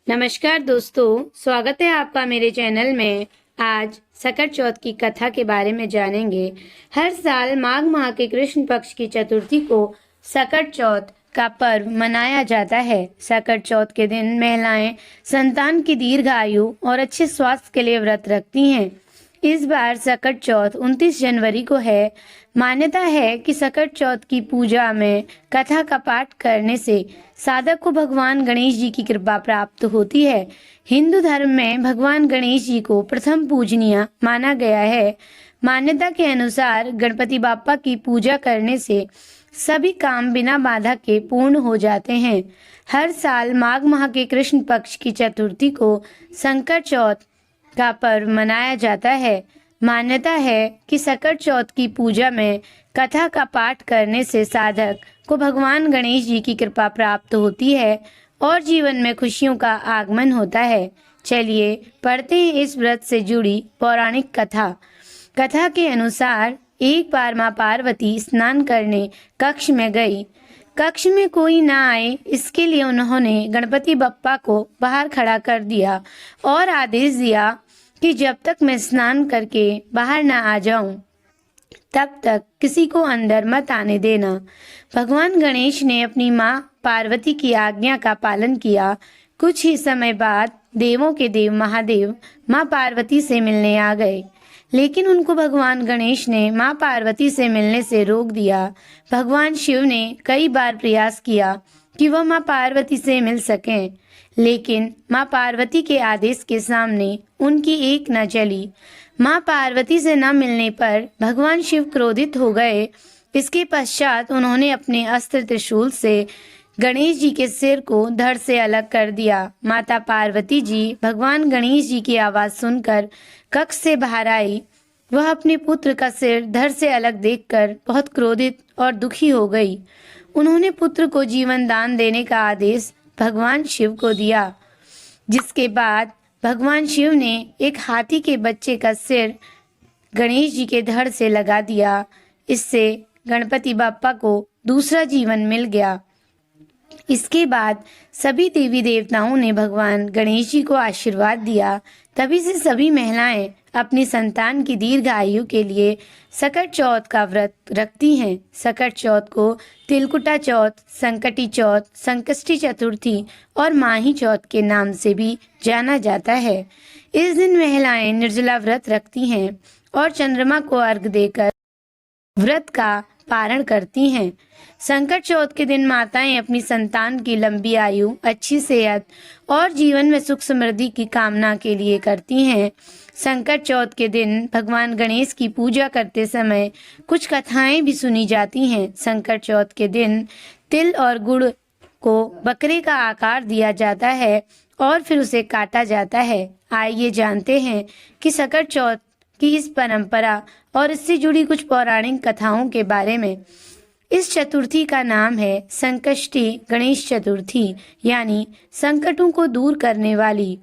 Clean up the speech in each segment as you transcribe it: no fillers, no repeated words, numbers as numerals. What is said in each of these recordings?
नमस्कार दोस्तों, स्वागत है आपका मेरे चैनल में। आज सकट चौथ की कथा के बारे में जानेंगे। हर साल माघ माह के कृष्ण पक्ष की चतुर्थी को सकट चौथ का पर्व मनाया जाता है। सकट चौथ के दिन महिलाएं संतान की दीर्घ आयु और अच्छे स्वास्थ्य के लिए व्रत रखती हैं। इस बार सकट चौथ 29 जनवरी को है। मान्यता है कि सकट चौथ की पूजा में कथा का पाठ करने से साधक को भगवान गणेश जी की कृपा प्राप्त होती है। हिंदू धर्म में भगवान गणेश जी को प्रथम पूजनीय माना गया है। मान्यता के अनुसार गणपति बाप्पा की पूजा करने से सभी काम बिना बाधा के पूर्ण हो जाते हैं। हर साल माघ माह के कृष्ण पक्ष की चतुर्थी को सकट चौथ का पर्व मनाया जाता है। मान्यता है कि सकट चौथ की पूजा में कथा का पाठ करने से साधक को भगवान गणेश जी की कृपा प्राप्त होती है और जीवन में खुशियों का आगमन होता है। चलिए पढ़ते हैं इस व्रत से जुड़ी पौराणिक कथा। कथा के अनुसार एक बार माँ पार्वती स्नान करने कक्ष में गई। कक्ष में कोई ना आए इसके लिए उन्होंने गणपति बप्पा को बाहर खड़ा कर दिया और आदेश दिया कि जब तक मैं स्नान करके बाहर ना आ जाऊं तब तक किसी को अंदर मत आने देना। भगवान गणेश ने अपनी माँ पार्वती की आज्ञा का पालन किया। कुछ ही समय बाद देवों के देव महादेव माँ पार्वती से मिलने आ गए, लेकिन उनको भगवान गणेश ने माँ पार्वती से मिलने से रोक दिया। भगवान शिव ने कई बार प्रयास किया कि वह माँ पार्वती से मिल सकें, लेकिन माँ पार्वती के आदेश के सामने उनकी एक न चली। माँ पार्वती से न मिलने पर भगवान शिव क्रोधित हो गए। इसके पश्चात उन्होंने अपने अस्त्र त्रिशूल से गणेश जी के सिर को धड़ से अलग कर दिया। माता पार्वती जी भगवान गणेश जी की आवाज सुनकर कक्ष से बाहर आई। वह अपने पुत्र का सिर धड़ से अलग देखकर बहुत क्रोधित और दुखी हो गई। उन्होंने पुत्र को जीवन दान देने का आदेश भगवान शिव को दिया, जिसके बाद भगवान शिव ने एक हाथी के बच्चे का सिर गणेश जी के धड़ से लगा दिया। इससे गणपति बाप्पा को दूसरा जीवन मिल गया। इसके बाद सभी देवी देवताओं ने भगवान गणेश जी को आशीर्वाद दिया। तभी से सभी महिलाएं अपनी संतान की दीर्घ आयु के लिए सकट चौथ का व्रत रखती हैं। सकट चौथ को तिलकुटा चौथ, संकटी चौथ, संकष्टी चतुर्थी और माही चौथ के नाम से भी जाना जाता है। इस दिन महिलाएं निर्जला व्रत रखती हैं और चंद्रमा को अर्घ देकर व्रत का पारण करती हैं। संकट चौथ के दिन माताएं अपनी संतान की लंबी आयु, अच्छी सेहत और जीवन में सुख समृद्धि की कामना के लिए करती हैं। संकट चौथ के दिन भगवान गणेश की पूजा करते समय कुछ कथाएं भी सुनी जाती हैं। संकट चौथ के दिन तिल और गुड़ को बकरे का आकार दिया जाता है और फिर उसे काटा जाता है। आइए जानते हैं कि सकट चौथ की इस परंपरा और इससे जुड़ी कुछ पौराणिक कथाओं के बारे में। इस चतुर्थी का नाम है संकष्टी गणेश चतुर्थी, यानी संकटों को दूर करने वाली।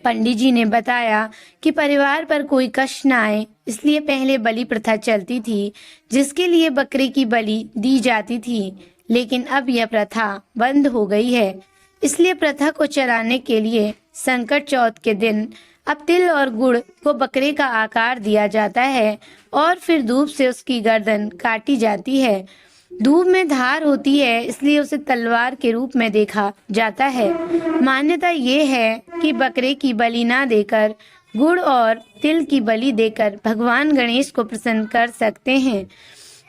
पंडित जी ने बताया कि परिवार पर कोई कष्ट न आए, इसलिए पहले बलि प्रथा चलती थी, जिसके लिए बकरे की बलि दी जाती थी, लेकिन अब यह प्रथा बंद हो गई है। इसलिए प्रथा को चलाने के लिए संकट चौथ के दिन अब तिल और गुड़ को बकरे का आकार दिया जाता है और फिर धूप से उसकी गर्दन काटी जाती है। धूप में धार होती है, इसलिए उसे तलवार के रूप में देखा जाता है। मान्यता ये है कि बकरे की बलि ना देकर गुड़ और तिल की बलि देकर भगवान गणेश को प्रसन्न कर सकते हैं।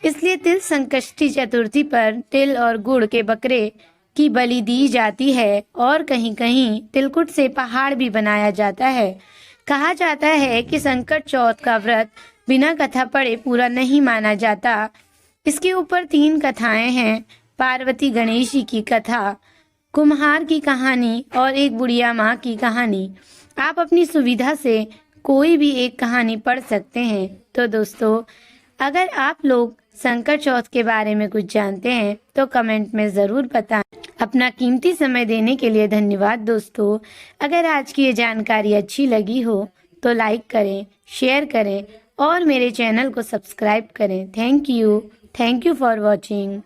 इसलिए तिल संकष्टी चतुर्थी पर तिल और गुड़ के बकरे की बलि दी जाती है और कहीं कहीं तिलकुट से पहाड़ भी बनाया जाता है। कहा जाता है कि संकट चौथ का व्रत बिना कथा पढ़े पूरा नहीं माना जाता। इसके ऊपर 3 कथाएं हैं: पार्वती गणेश जी की कथा, कुम्हार की कहानी और एक बुढ़िया माँ की कहानी। आप अपनी सुविधा से कोई भी एक कहानी पढ़ सकते हैं। तो दोस्तों, अगर आप लोग संकट चौथ के बारे में कुछ जानते हैं तो कमेंट में ज़रूर बताएं। अपना कीमती समय देने के लिए धन्यवाद दोस्तों। अगर आज की ये जानकारी अच्छी लगी हो तो लाइक करें, शेयर करें और मेरे चैनल को सब्सक्राइब करें। Thank you for watching.